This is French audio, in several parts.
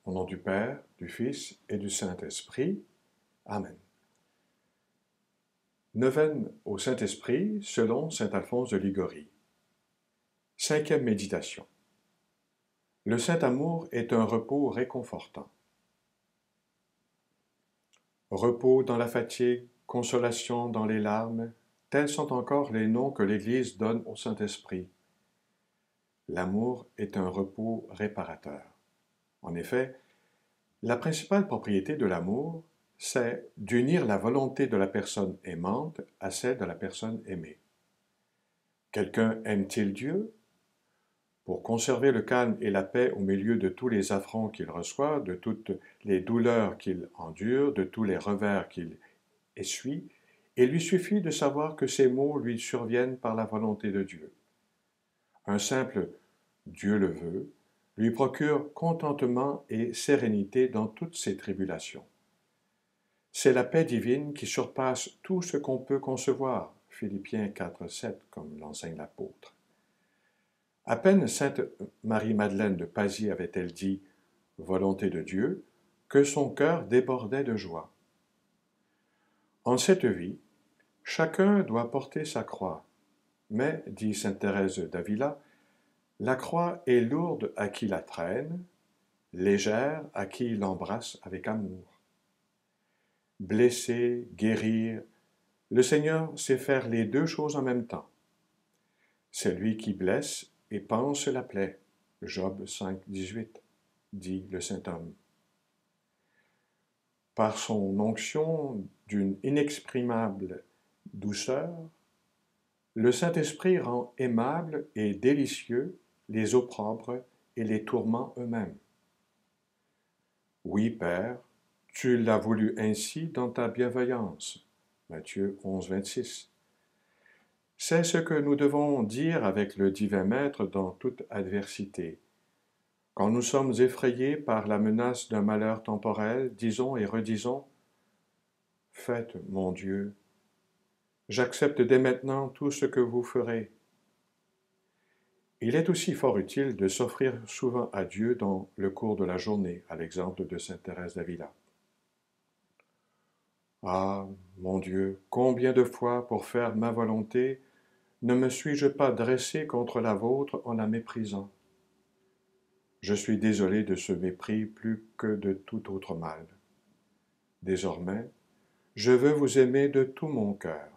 Au nom du Père, du Fils et du Saint-Esprit. Amen. Neuvaine au Saint-Esprit selon saint Alphonse de Liguori. Cinquième méditation. Le Saint-Amour est un repos réconfortant. Repos dans la fatigue, consolation dans les larmes, tels sont encore les noms que l'Église donne au Saint-Esprit. L'amour est un repos réparateur. En effet, la principale propriété de l'amour, c'est d'unir la volonté de la personne aimante à celle de la personne aimée. Quelqu'un aime-t-il Dieu? Pour conserver le calme et la paix au milieu de tous les affronts qu'il reçoit, de toutes les douleurs qu'il endure, de tous les revers qu'il essuie, il lui suffit de savoir que ces maux lui surviennent par la volonté de Dieu. Un simple « Dieu le veut » lui procure contentement et sérénité dans toutes ses tribulations. C'est la paix divine qui surpasse tout ce qu'on peut concevoir, Philippiens 4,7, comme l'enseigne l'apôtre. À peine sainte Marie-Madeleine de Pasie avait-elle dit « Volonté de Dieu » que son cœur débordait de joie. En cette vie, chacun doit porter sa croix, mais, dit sainte Thérèse d'Avila, la croix est lourde à qui la traîne, légère à qui l'embrasse avec amour. Blesser, guérir, le Seigneur sait faire les deux choses en même temps. C'est lui qui blesse et panse la plaie. Job 5, 18, dit le saint homme. Par son onction d'une inexprimable douceur, le Saint-Esprit rend aimables et délicieux les opprobres et les tourments eux-mêmes. Oui, Père, tu l'as voulu ainsi dans ta bienveillance. Matthieu 11, 26. C'est ce que nous devons dire avec le divin Maître dans toute adversité. Quand nous sommes effrayés par la menace d'un malheur temporel, disons et redisons « Faites, mon Dieu, j'accepte dès maintenant tout ce que vous ferez. » Il est aussi fort utile de s'offrir souvent à Dieu dans le cours de la journée, à l'exemple de sainte Thérèse d'Avila. Ah, mon Dieu, combien de fois, pour faire ma volonté, ne me suis-je pas dressé contre la vôtre en la méprisant? Je suis désolé de ce mépris plus que de tout autre mal. Désormais, je veux vous aimer de tout mon cœur.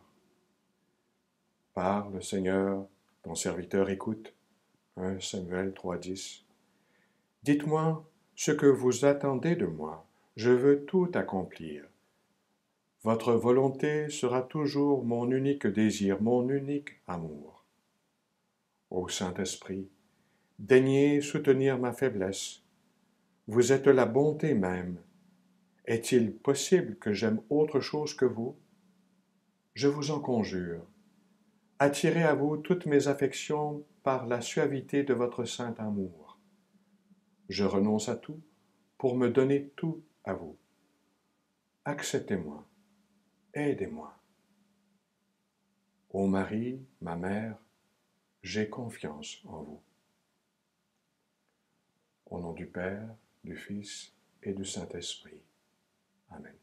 Parle, Seigneur, ton serviteur écoute. 1 Samuel 3,10. Dites-moi ce que vous attendez de moi, je veux tout accomplir. Votre volonté sera toujours mon unique désir, mon unique amour. Ô Saint-Esprit, daignez soutenir ma faiblesse. Vous êtes la bonté même. Est-il possible que j'aime autre chose que vous? Je vous en conjure. Attirez à vous toutes mes affections par la suavité de votre saint amour. Je renonce à tout pour me donner tout à vous. Acceptez-moi, aidez-moi. Ô Marie, ma mère, j'ai confiance en vous. Au nom du Père, du Fils et du Saint-Esprit. Amen.